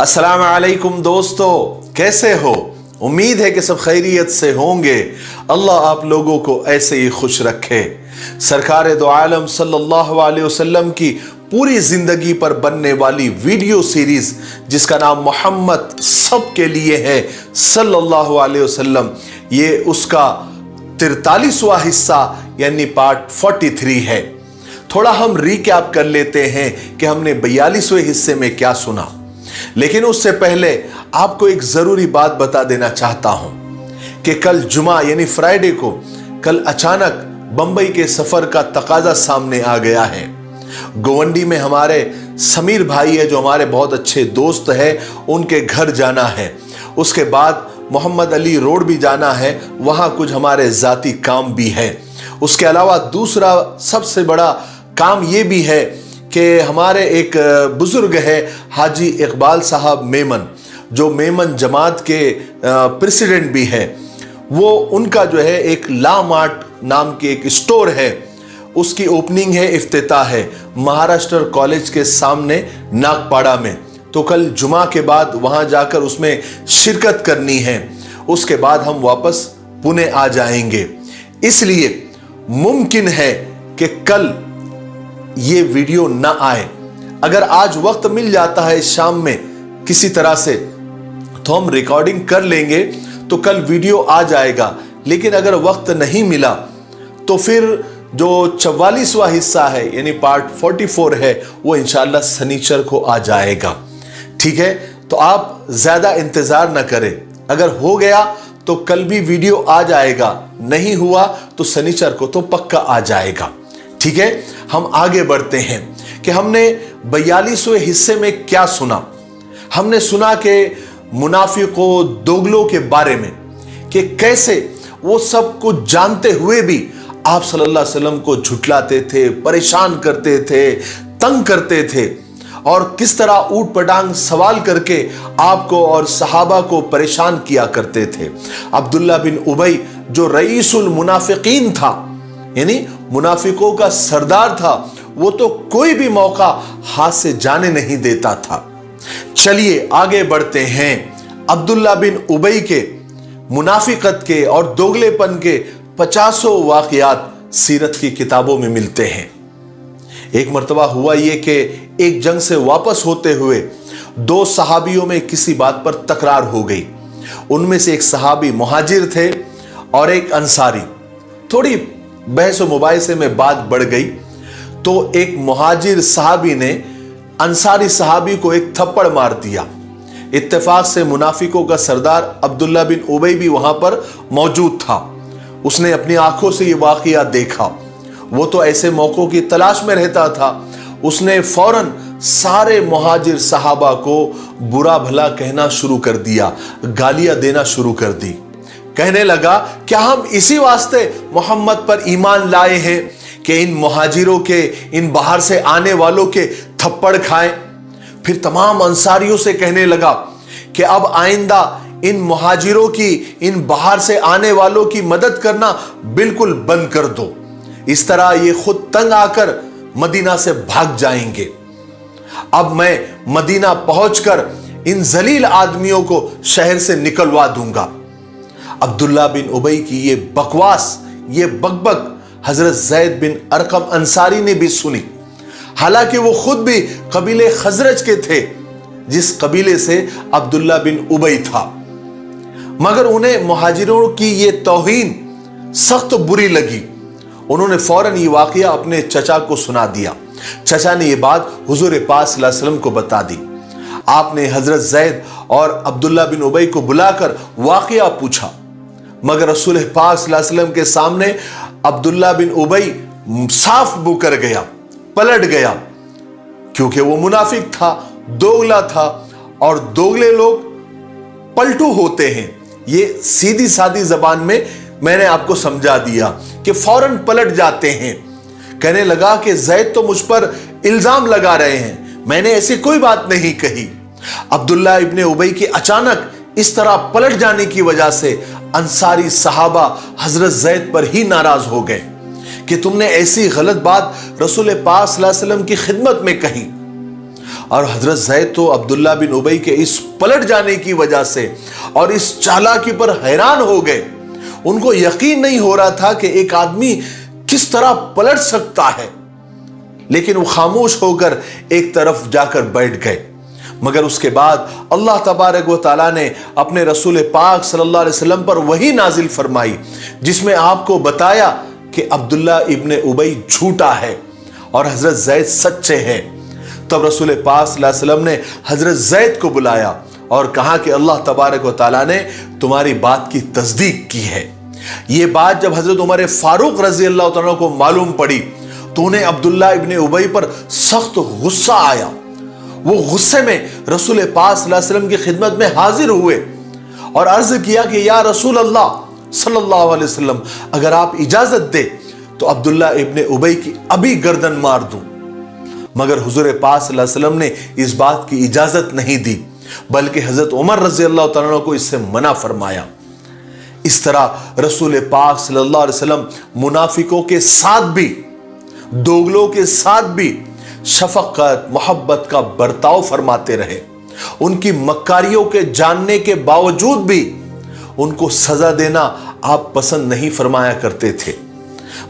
अस्सलाम वालेकुम दोस्तों, कैसे हो? उम्मीद है कि सब खैरियत से होंगे। अल्लाह आप लोगों को ऐसे ही खुश रखे। सरकार दो आलम सल्लल्लाहु अलैहि वसल्लम की पूरी जिंदगी पर बनने वाली वीडियो सीरीज जिसका नाम मोहम्मद सबके लिए है सल्लल्लाहु अलैहि वसल्लम, ये उसका 43वां हिस्सा यानी पार्ट 43 है। थोड़ा हम रिकैप कर लेते हैं कि हमने 42वें हिस्से में क्या सुना, लेकिन उससे पहले आपको एक जरूरी बात बता देना चाहता हूं कि कल जुमा यानी फ्राइडे को कल अचानक बंबई के सफर का तकाजा सामने आ गया है। गोवंडी में हमारे समीर भाई है जो हमारे बहुत अच्छे दोस्त है, उनके घर जाना है। उसके बाद मोहम्मद अली रोड भी जाना है, वहां कुछ हमारे जाती काम भी है। उसके अलावा दूसरा सबसे बड़ा काम ये भी है कि हमारे एक बुजुर्ग है हाजी इकबाल साहब मेमन, जो मेमन जमात के प्रेसिडेंट भी है, वो उनका जो है एक ला मार्ट नाम की एक स्टोर है, उसकी ओपनिंग है, इफ्तिताह है महाराष्ट्र कॉलेज के सामने नागपाड़ा में। तो कल जुमा के बाद वहां जाकर उसमें शिरकत करनी है। उसके बाद हम वापस पुणे आ जाएंगे। इसलिए मुमकिन है कि कल ये वीडियो ना आए। अगर आज वक्त मिल जाता है शाम में किसी तरह से तो हम रिकॉर्डिंग कर लेंगे, तो कल वीडियो आ जाएगा। लेकिन अगर वक्त नहीं मिला तो फिर जो 44वां हिस्सा है यानी पार्ट 44 है वो इंशाल्लाह शनिचर को आ जाएगा। ठीक है, तो आप ज्यादा इंतजार ना करें। अगर हो गया तो कल भी वीडियो आ जाएगा, नहीं हुआ तो शनिचर को तो पक्का आ जाएगा। ठीक है, हम आगे बढ़ते हैं कि हमने 42वें हिस्से में क्या सुना। हमने सुना कि मुनाफिकों दोगलों के बारे में कि कैसे वो सब कुछ जानते हुए भी आप सल्लल्लाहु अलैहि वसल्लम को झुठलाते थे, परेशान करते थे, तंग करते थे, और किस तरह ऊट पटांग सवाल करके आपको और सहाबा को परेशान किया करते थे। अब्दुल्ला बिन उबई जो रईसुल मुनाफिकीन था यानी मुनाफिकों का सरदार था, वो तो कोई भी मौका हाथ से जाने नहीं देता था। चलिए आगे बढ़ते हैं। अब्दुल्ला बिन उबई के मुनाफिकत के और दोगलेपन के 50 वाकयात सीरत की किताबों में मिलते हैं। एक मर्तबा हुआ ये कि एक जंग से वापस होते हुए दो सहाबियों में किसी बात पर तकरार हो गई। उनमें से एक सहाबी मुहाजिर थे और एक अंसारी। थोड़ी बहस मुबाहिसे में बात बढ़ गई तो एक मुहाजिर सहाबी ने अंसारी सहाबी को एक थप्पड़ मार दिया। इत्तेफाक से मुनाफिकों का सरदार अब्दुल्ला बिन उबई भी वहां पर मौजूद था। उसने अपनी आंखों से ये वाकया देखा। वो तो ऐसे मौकों की तलाश में रहता था। उसने फौरन सारे मुहाजिर सहाबा को बुरा भला कहना शुरू कर दिया, गालियां देना शुरू कर दी। कहने लगा, क्या हम इसी वास्ते मोहम्मद पर ईमान लाए हैं कि इन मुहाजिरों के, इन बाहर से आने वालों के थप्पड़ खाएं? फिर तमाम अंसारियों से कहने लगा कि अब आइंदा इन मुहाजिरों की, इन बाहर से आने वालों की मदद करना बिल्कुल बंद कर दो। इस तरह ये खुद तंग आकर मदीना से भाग जाएंगे। अब मैं मदीना पहुंचकर इन जलील आदमियों को शहर से निकलवा दूंगा। अब्दुल्ला बिन उबई की ये बकवास, ये बकबक हजरत जैद बिन अरकम अंसारी ने भी सुनी। हालांकि वो खुद भी कबीले खजरज के थे, जिस कबीले से अब्दुल्ला बिन उबई था, मगर उन्हें मुहाजिरों की ये तौहीन सख्त बुरी लगी। उन्होंने फौरन ये वाकया अपने चचा को सुना दिया। चचा ने ये बात हुजूर पाक सल्लल्लाहु अलैहि वसल्लम को बता दी। आपने हजरत जैद और अब्दुल्ला बिन उबई को बुलाकर वाकया पूछा, मगर रसूल पाक सल्लल्लाहु अलैहि वसल्लम के सामने अब्दुल्ला बिन उबई साफ मुकर गया, पलट गया, क्योंकि वो मुनाफिक था, दोगला था, और दोगले लोग पलटू होते हैं। ये सीधी सादी जबान में मैंने आपको समझा दिया कि फौरन पलट जाते हैं। कहने लगा कि जैद तो मुझ पर इल्जाम लगा रहे हैं, मैंने ऐसी कोई बात नहीं कही। अब्दुल्ला इब्ने उबई के अचानक इस तरह पलट जाने की वजह से अंसारी सहाबा हजरत जैद पर ही नाराज हो गए कि तुमने ऐसी गलत बात रसूल पाक सल्लल्लाहु अलैहि वसल्लम की खिदमत में कही। اور حضرت زید تو عبداللہ بن ابی کے اس پلٹ جانے کی وجہ سے اور اس چالاکی پر حیران ہو گئے۔ ان کو یقین نہیں ہو رہا تھا کہ ایک آدمی کس طرح پلٹ سکتا ہے، لیکن وہ خاموش ہو کر ایک طرف جا کر بیٹھ گئے۔ مگر اس کے بعد اللہ تبارک و تعالیٰ نے اپنے رسول پاک صلی اللہ علیہ وسلم پر وحی نازل فرمائی، جس میں آپ کو بتایا کہ عبداللہ ابن ابی جھوٹا ہے اور حضرت زید سچے ہیں۔ تب رسول پاک صلی اللہ علیہ وسلم نے حضرت زید کو بلایا اور کہا کہ اللہ تبارک و تعالیٰ نے تمہاری بات کی تصدیق کی ہے۔ یہ بات جب حضرت عمر فاروق رضی اللہ تعالیٰ کو معلوم پڑی تو انہیں عبداللہ ابن ابی پر سخت غصہ آیا۔ وہ غصے میں رسول پاک صلی اللہ علیہ وسلم کی خدمت میں حاضر ہوئے اور عرض کیا کہ یا رسول اللہ صلی اللہ علیہ وسلم، اگر آپ اجازت دے تو عبداللہ ابن ابی کی ابھی گردن مار دوں۔ مگر حضور پاک صلی اللہ علیہ وسلم نے اس بات کی اجازت نہیں دی، بلکہ حضرت عمر رضی اللہ تعالیٰ کو اس سے منع فرمایا۔ اس طرح رسول پاک صلی اللہ علیہ وسلم منافقوں کے ساتھ بھی، دوغلوں کے ساتھ بھی شفقت محبت کا برتاؤ فرماتے رہے۔ ان کی مکاریوں کے جاننے کے باوجود بھی ان کو سزا دینا آپ پسند نہیں فرمایا کرتے تھے،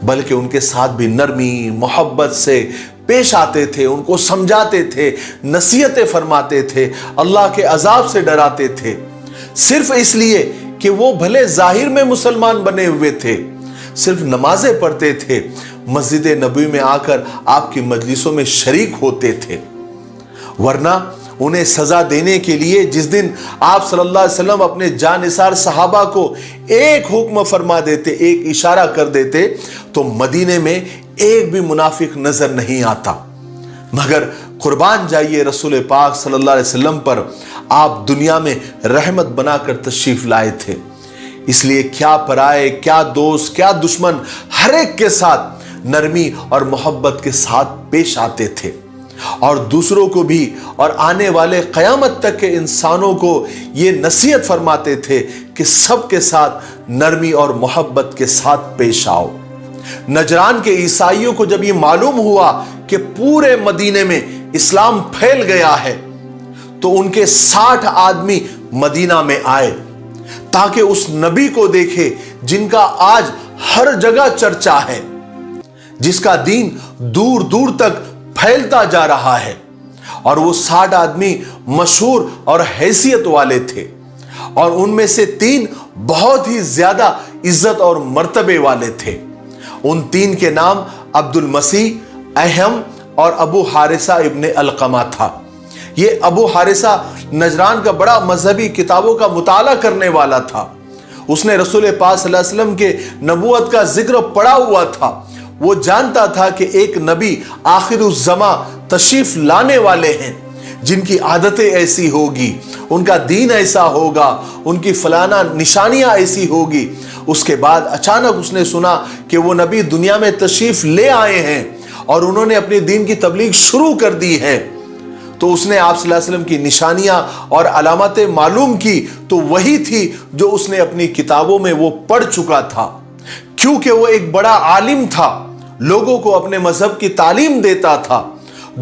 بلکہ ان کے ساتھ بھی نرمی محبت سے پیش آتے تھے، ان کو سمجھاتے تھے، نصیحتیں فرماتے تھے، اللہ کے عذاب سے ڈراتے تھے، صرف اس لیے کہ وہ بھلے ظاہر میں مسلمان بنے ہوئے تھے، صرف نمازیں پڑھتے تھے، مسجد نبوی میں آ کر آپ کی مجلسوں میں شریک ہوتے تھے، ورنہ انہیں سزا دینے کے لیے جس دن آپ صلی اللہ علیہ وسلم اپنے جانثار صحابہ کو ایک حکم فرما دیتے، ایک اشارہ کر دیتے، تو مدینے میں ایک بھی منافق نظر نہیں آتا۔ مگر قربان جائیے رسول پاک صلی اللہ علیہ وسلم پر، آپ دنیا میں رحمت بنا کر تشریف لائے تھے، اس لیے کیا پرائے کیا دوست کیا دشمن ہر ایک کے ساتھ نرمی اور محبت کے ساتھ پیش آتے تھے، اور دوسروں کو بھی اور آنے والے قیامت تک کے انسانوں کو یہ نصیحت فرماتے تھے کہ سب کے ساتھ نرمی اور محبت کے ساتھ پیش آؤ۔ نجران کے عیسائیوں کو جب یہ معلوم ہوا کہ پورے مدینے میں اسلام پھیل گیا ہے تو ان کے 60 آدمی مدینہ میں آئے تاکہ اس نبی کو دیکھے جن کا آج ہر جگہ چرچا ہے، جس کا دین دور دور تک پھیلتا جا رہا ہے۔ اور وہ 60 آدمی مشہور اور حیثیت والے تھے، اور ان میں سے 3 بہت ہی زیادہ عزت اور مرتبے والے تھے۔ ان 3 کے نام عبد المسیح، اہم اور ابو حارثہ ابن علقمہ تھا۔ یہ ابو حارثہ نجران کا بڑا مذہبی کتابوں کا مطالعہ کرنے والا تھا۔ اس نے رسول پاک صلی اللہ علیہ وسلم کے نبوت کا ذکر پڑھا ہوا تھا۔ وہ جانتا تھا کہ ایک نبی آخر الزماں تشریف لانے والے ہیں، جن کی عادتیں ایسی ہوگی، ان کا دین ایسا ہوگا، ان کی فلانا نشانیاں ایسی ہوگی۔ اس کے بعد اچانک اس نے سنا کہ وہ نبی دنیا میں تشریف لے آئے ہیں اور انہوں نے اپنے دین کی تبلیغ شروع کر دی ہے۔ تو اس نے آپ صلی اللہ علیہ وسلم کی نشانیاں اور علامتیں معلوم کی، تو وہی تھی جو اس نے اپنی کتابوں میں وہ پڑھ چکا تھا۔ کیونکہ وہ ایک بڑا عالم تھا، لوگوں کو اپنے مذہب کی تعلیم دیتا تھا،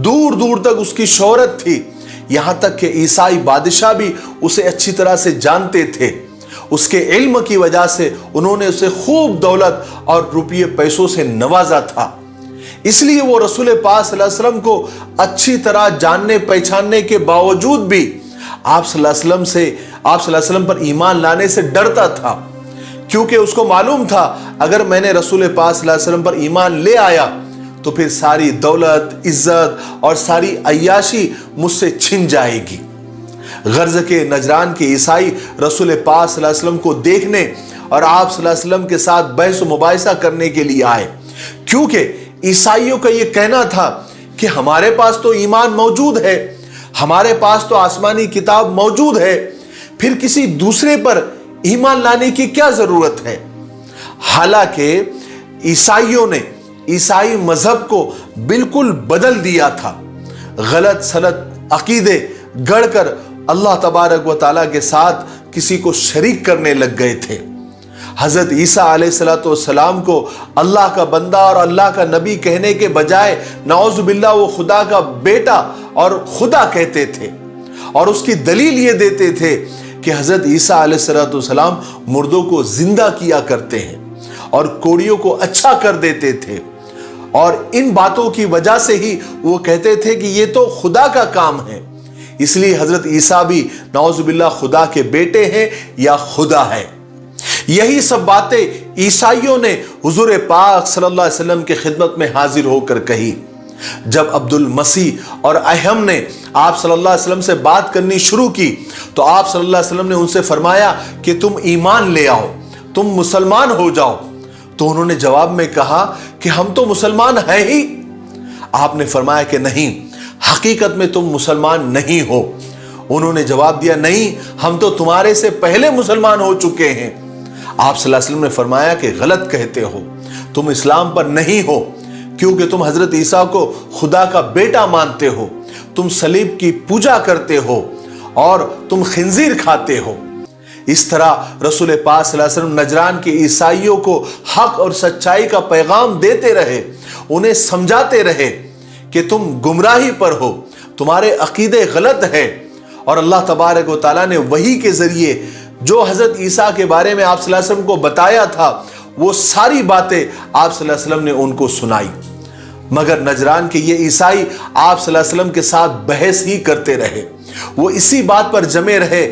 دور دور تک اس کی شہرت تھی، یہاں تک کہ عیسائی بادشاہ بھی اسے اچھی طرح سے جانتے تھے۔ اس کے علم کی وجہ سے انہوں نے اسے خوب دولت اور روپیے پیسوں سے نوازا تھا۔ اس لیے وہ رسول پاک صلی اللہ علیہ وسلم کو اچھی طرح جاننے پہچاننے کے باوجود بھی آپ صلی اللہ علیہ وسلم پر ایمان لانے سے ڈرتا تھا، کیونکہ اس کو معلوم تھا اگر میں نے رسول پاک صلی اللہ علیہ وسلم پر ایمان لے آیا تو پھر ساری دولت عزت اور ساری عیاشی مجھ سے چھن جائے گی۔ غرض کے نجران کے عیسائی رسول پاک صلی اللہ علیہ وسلم کو دیکھنے اور آپ صلی اللہ علیہ وسلم کے ساتھ بحث و مباحثہ کرنے کے لیے آئے، کیونکہ عیسائیوں کا یہ کہنا تھا کہ ہمارے پاس تو ایمان موجود ہے، ہمارے پاس تو آسمانی کتاب موجود ہے، پھر کسی دوسرے پر ایمان لانے کی کیا ضرورت ہے۔ حالانکہ عیسائیوں نے عیسائی مذہب کو بالکل بدل دیا تھا، غلط سلط عقیدے گڑھ کر اللہ تبارک و تعالیٰ کے ساتھ کسی کو شریک کرنے لگ گئے تھے۔ हज़रत ईसा अलैहिस्सलाम को अल्लाह का बंदा और अल्लाह का नबी कहने के बजाय नाउज़ु बिल्लाह वो खुदा का बेटा और खुदा कहते थे, और उसकी दलील ये देते थे कि हज़रत ईसा अलैहिस्सलाम मुर्दों को जिंदा किया करते हैं और कोड़ियों को अच्छा कर देते थे, और इन बातों की वजह से ही वो कहते थे कि ये तो खुदा का काम है। इसलिए हज़रत ईसा भी नाउज़ु बिल्लाह खुदा के बेटे हैं या खुदा है। यही सब बातें ईसाइयों ने हुजूर पाक सल्लल्लाहु अलैहि वसल्लम की खिदमत में हाजिर होकर कही। जब अब्दुल मसीह और अहम ने आप सल्लल्लाहु अलैहि वसल्लम से बात करनी शुरू की तो आप सल्लल्लाहु अलैहि वसल्लम ने उनसे फरमाया कि तुम ईमान ले आओ, तुम मुसलमान हो जाओ। तो उन्होंने जवाब में कहा कि हम तो मुसलमान हैं ही। आपने फरमाया कि नहीं, हकीकत में तुम मुसलमान नहीं हो। उन्होंने जवाब दिया, नहीं, हम तो तुम्हारे से पहले मुसलमान हो चुके हैं। आप सल्लल्लाहु अलैहि वसल्लम ने फरमाया कि गलत कहते हो, तुम इस्लाम पर नहीं हो, क्योंकि तुम हजरत ईसा को खुदा का बेटा मानते हो, तुम सलीब की पूजा करते हो और तुम खिंजीर खाते हो। इस तरह रसूल पाक सल्लल्लाहु अलैहि वसल्लम नजरान के ईसाइयों को हक और सच्चाई का पैगाम देते रहे, उन्हें समझाते रहे कि तुम गुमराही पर हो, तुम्हारे अकीदे गलत है। और अल्लाह तबारक व तआला ने वही के जरिए जो हजरत ईसा के बारे में आप सल्लल्लाहु अलैहि वसल्लम को बताया था, वो सारी बातें आप सल्लल्लाहु अलैहि वसल्लम ने उनको सुनाई। मगर नजरान के ये ईसाई आप सल्लल्लाहु अलैहि वसल्लम के साथ बहस ही करते रहे। वो इसी बात पर जमे रहे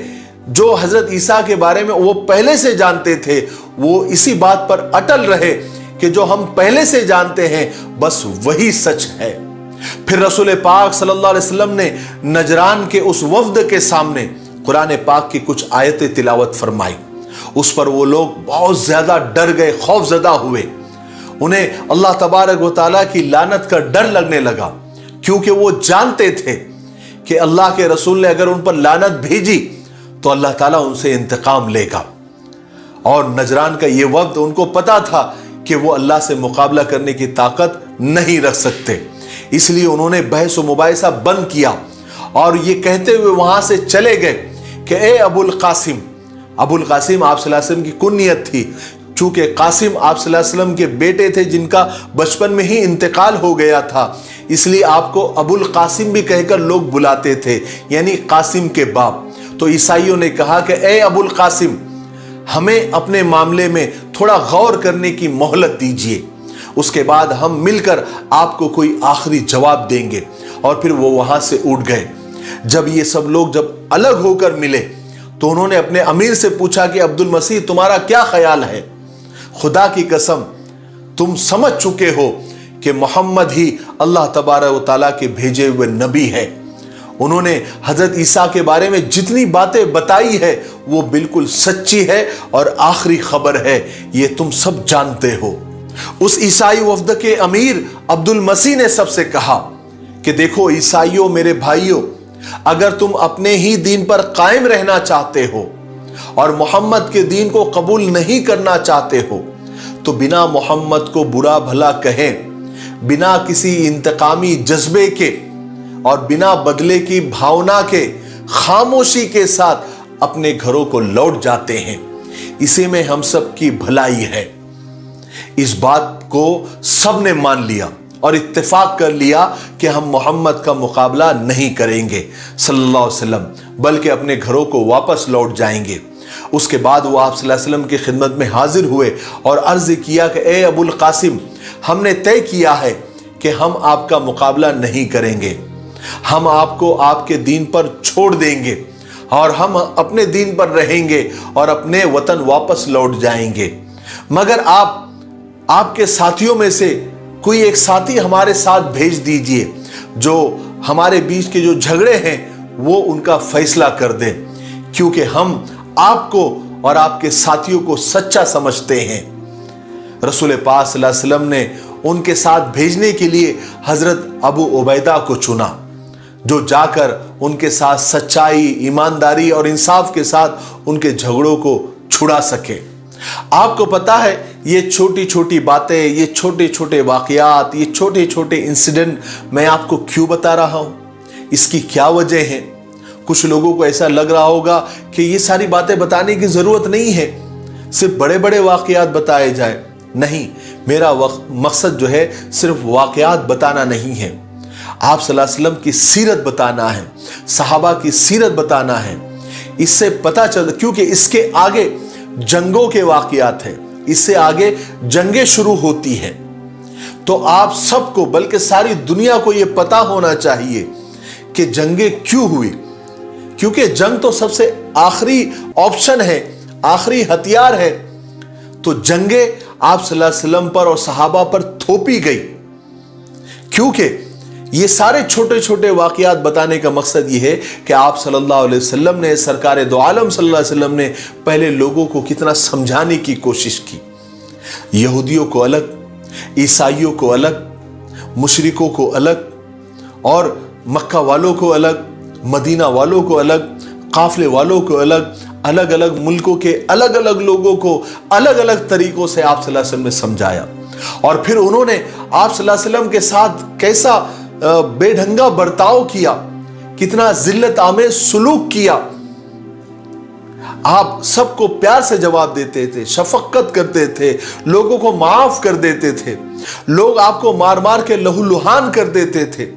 जो हजरत ईसा के बारे में वो पहले से जानते थे, वो इसी बात पर अटल रहे कि जो हम पहले से जानते हैं बस वही सच है। फिर रसूल पाक सल्लल्लाहु अलैहि वसल्लम ने नजरान के उस वफ्द के सामने कुरान पाक की कुछ आयतें तिलावत फरमाई। उस पर वो लोग बहुत ज्यादा डर गए, खौफजदा हुए। उन्हें अल्लाह तबारक व तआला की लानत का डर लगने लगा, क्योंकि वो जानते थे कि अल्लाह के रसूल ने अगर उन पर लानत भेजी तो अल्लाह ताला उनसे इंतकाम लेगा। और नजरान का ये वक्त उनको पता था कि वो अल्लाह से मुकाबला करने की ताकत नहीं रख सकते, इसलिए उन्होंने बहस व मुबाहिसा बंद किया और ये कहते हुए वहां से चले गए कि ए अबुल कासिम। अबुल कासिम आप सल्लल्लाहु अलैहि वसल्लम की कुन्नियत थी, चूंकि कासिम आप सल्लल्लाहु अलैहि वसल्लम के बेटे थे जिनका बचपन में ही इंतकाल हो गया था, इसलिए आपको अबुल कासिम भी कहकर लोग बुलाते थे, यानी कासिम के बाप। तो ईसाइयों ने कहा कि ए अबुल कासिम, हमें अपने मामले में थोड़ा गौर करने की मोहलत दीजिए, उसके बाद हम मिलकर आपको कोई आखिरी जवाब देंगे। और फिर वो वहां से उठ गए। जब ये सब लोग जब अलग होकर मिले तो उन्होंने अपने अमीर से पूछा कि अब्दुल मसीह, तुम्हारा क्या ख्याल है? खुदा की कसम, तुम समझ चुके हो कि मोहम्मद ही अल्लाह तबारक व तआला के भेजे हुए नबी है। उन्होंने हजरत ईसा के बारे में जितनी बातें बताई है वो बिल्कुल सच्ची है और आखिरी खबर है, ये तुम सब जानते हो। उस ईसाई वफ्द के अमीर अब्दुल मसीह ने सबसे कहा कि देखो ईसाइयों, मेरे भाइयों, अगर तुम अपने ही दीन पर कायम रहना चाहते हो और मोहम्मद के दीन को कबूल नहीं करना चाहते हो तो बिना मोहम्मद को बुरा भला कहें, बिना किसी इंतकामी जज्बे के और बिना बदले की भावना के खामोशी के साथ अपने घरों को लौट जाते हैं। इसी में हम सब की भलाई है। इस बात को सबने मान लिया और इत्तेफाक कर लिया कि हम मोहम्मद का मुकाबला नहीं करेंगे सल्लल्लाहु अलैहि वसल्लम, बल्कि अपने घरों को वापस लौट जाएंगे। उसके बाद वो आप सल्लल्लाहु अलैहि वसल्लम की खिदमत में हाजिर हुए और अर्ज किया कि ए अबुल कासिम, हमने तय किया है कि हम आपका मुकाबला नहीं करेंगे, हम आपको आपके दीन पर छोड़ देंगे और हम अपने दीन पर रहेंगे और अपने वतन वापस लौट जाएंगे। मगर आपके साथियों में से कोई एक साथी हमारे साथ भेज दीजिए जो हमारे बीच के जो झगड़े हैं वो उनका फैसला कर दे, क्योंकि हम आपको और आपके साथियों को सच्चा समझते हैं। रसूल पाक सल्लल्लाहु अलैहि वसल्लम ने उनके साथ भेजने के लिए हजरत अबू उबैदा को चुना, जो जाकर उनके साथ सच्चाई, ईमानदारी और इंसाफ के साथ उनके झगड़ों को छुड़ा सके। आपको पता है ये छोटी छोटी बातें, ये छोटे छोटे वाकयात, ये छोटे छोटे इंसिडेंट मैं आपको क्यों बता रहा हूं? इसकी क्या वजह है? कुछ लोगों को ऐसा लग रहा होगा कि ये सारी बातें बताने की जरूरत नहीं है, सिर्फ बड़े बड़े वाक़यात बताए जाए, नहीं, मेरा मकसद जो है सिर्फ वाक़यात बताना नहीं है, आप सल्लल्लाहु अलैहि वसल्लम की सीरत बताना है, सहाबा की सीरत बताना है। इससे पता चल, क्योंकि इसके आगे जंगों के वाक़यात हैं, इससे आगे जंगें शुरू होती हैं। तो आप सबको, बल्कि सारी दुनिया को यह पता होना चाहिए कि जंगें क्यों हुई, क्योंकि जंग तो सबसे आखिरी ऑप्शन है, आखिरी हथियार है। तो जंगें आप सल्लल्लाहु अलैहि वसल्लम पर और सहाबा पर थोपी गई, क्योंकि ये सारे छोटे छोटे वाक़यात बताने का मकसद ये है कि आप सल्लल्लाहु अलैहि वसल्लम ने, सरकारे दो आलम सल्लल्लाहु अलैहि वसल्लम ने पहले लोगों को कितना समझाने की कोशिश की। यहूदियों को अलग, ईसाइयों को अलग, मुशरिकों को अलग, और मक्का वालों को अलग, मदीना वालों को अलग, काफिले वालों को अलग, अलग अलग मुल्कों के अलग अलग लोगों को अलग अलग तरीकों से आप सल्लल्लाहु अलैहि वसल्लम ने समझाया। और फिर उन्होंने आप सल्लल्लाहु अलैहि वसल्लम के साथ कैसा बेढंगा बर्ताव किया, कितना जिल्लत आमेज सुलूक किया। आप सबको प्यार से जवाब देते थे, शफकत करते थे, लोगों को माफ कर देते थे, लोग आपको मार मार के लहूलुहान कर देते थे।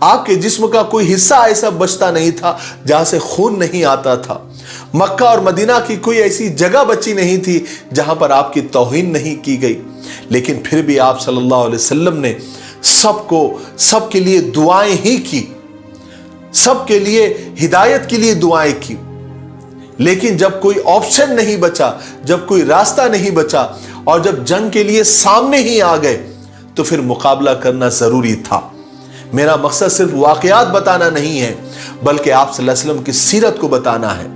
आपके जिस्म का कोई हिस्सा ऐसा बचता नहीं था जहां से खून नहीं आता था। मक्का और मदीना की कोई ऐसी जगह बची नहीं थी जहां पर आपकी तौहीन नहीं की गई। लेकिन फिर भी आप सल्लल्लाहु अलैहि वसल्लम ने सबको, सबके लिए दुआएं ही की, सबके लिए हिदायत के लिए दुआएं की। लेकिन जब कोई ऑप्शन नहीं बचा, जब कोई रास्ता नहीं बचा, और जब जंग के लिए सामने ही आ गए, तो फिर मुकाबला करना जरूरी था। मेरा मकसद सिर्फ वाक़यात बताना नहीं है, बल्कि आप सल्लल्लाहु अलैहि वसल्लम की सीरत को बताना है,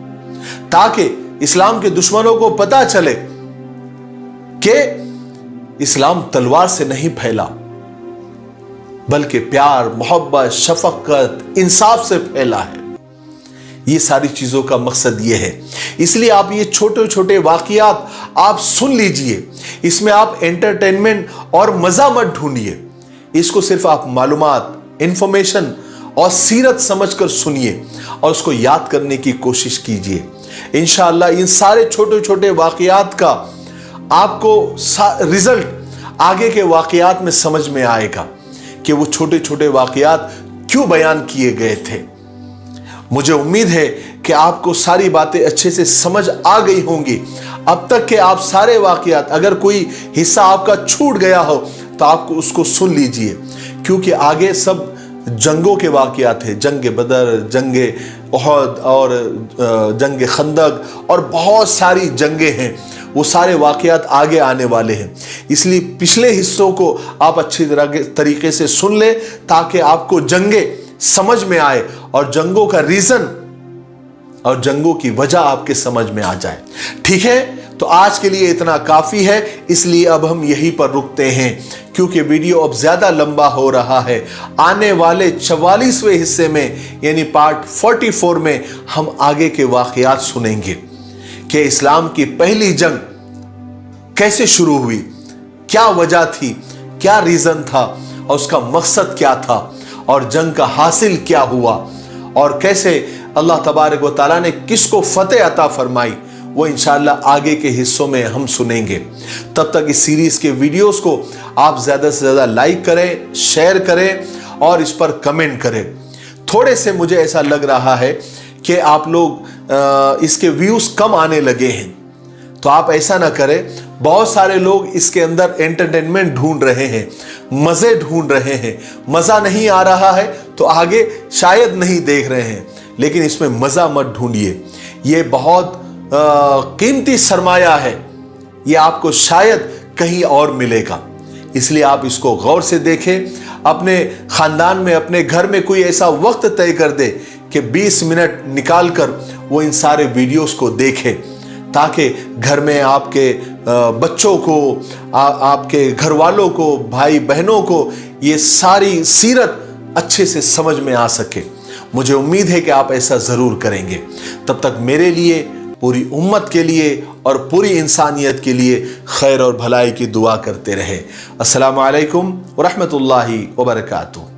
ताकि इस्लाम के दुश्मनों को पता चले कि इस्लाम तलवार से नहीं फैला, बल्कि प्यार, मोहब्बत, शफकत, इंसाफ से फैला है। ये सारी चीजों का मकसद ये है। इसलिए आप ये छोटे छोटे वाक़यात आप सुन लीजिए, इसमें आप एंटरटेनमेंट और मजा मत ढूंढिए, इसको सिर्फ आप मालूमात, इंफॉर्मेशन और सीरत समझकर सुनिए और उसको याद करने की कोशिश कीजिए। इंशाअल्लाह इन सारे छोटे छोटे वाक़यात का आपको रिजल्ट आगे के वाक़यात में समझ में आएगा कि वो छोटे छोटे वाक़यात क्यों बयान किए गए थे। मुझे उम्मीद है कि आपको सारी बातें अच्छे से समझ आ गई होंगी। अब तक के आप सारे वाक़यात, अगर कोई हिस्सा आपका छूट गया हो तो आपको उसको सुन लीजिए, क्योंकि आगे सब जंगों के वाक़यात है, जंग बदर, जंग उहद और जंग खंदक और बहुत सारी जंगें हैं। वो सारे वाक़यात आगे आने वाले हैं। इसलिए पिछले हिस्सों को आप अच्छी तरीके से सुन लें, ताकि आपको जंगें समझ में आए और जंगों का रीजन और जंगों की वजह आपके समझ में आ जाए। ठीक है, तो आज के लिए इतना काफी है, इसलिए अब हम यहीं पर रुकते हैं, क्योंकि वीडियो अब ज्यादा लंबा हो रहा है। आने वाले 44वें हिस्से में यानी पार्ट 44 में हम आगे के वाक़यात सुनेंगे कि इस्लाम की पहली जंग कैसे शुरू हुई, क्या वजह थी, क्या रीजन था और उसका मकसद क्या था, और जंग का हासिल क्या हुआ, और कैसे अल्लाह तबारक व तआला ने किसको फतेह अता फरमाई, वो इंशाअल्लाह आगे के हिस्सों में हम सुनेंगे। तब तक इस सीरीज के वीडियोस को आप ज्यादा से ज्यादा लाइक करें, शेयर करें और इस पर कमेंट करें। थोड़े से मुझे ऐसा लग रहा है कि आप लोग इसके व्यूज कम आने लगे हैं, तो आप ऐसा ना करें। बहुत सारे लोग इसके अंदर एंटरटेनमेंट ढूंढ रहे हैं, मजे ढूंढ रहे हैं। मजा नहीं आ रहा है तो आगे शायद नहीं देख रहे हैं, लेकिन इसमें मजा मत ढूंढिए। ये बहुत कीमती सरमाया है, ये आपको शायद कहीं और मिलेगा, इसलिए आप इसको गौर से देखें। अपने खानदान में, अपने घर में कोई ऐसा वक्त तय कर दे कि 20 मिनट निकाल कर वो इन सारे वीडियोस को देखे, ताकि घर में आपके बच्चों को, आपके घर वालों को, भाई बहनों को ये सारी सीरत अच्छे से समझ में आ सके। मुझे उम्मीद है कि आप ऐसा ज़रूर करेंगे। तब तक मेरे लिए, पूरी उम्मत के लिए और पूरी इंसानियत के लिए खैर और भलाई की दुआ करते रहे। अस्सलामु अलैकुम व रहमतुल्लाहि व बरकातुहू।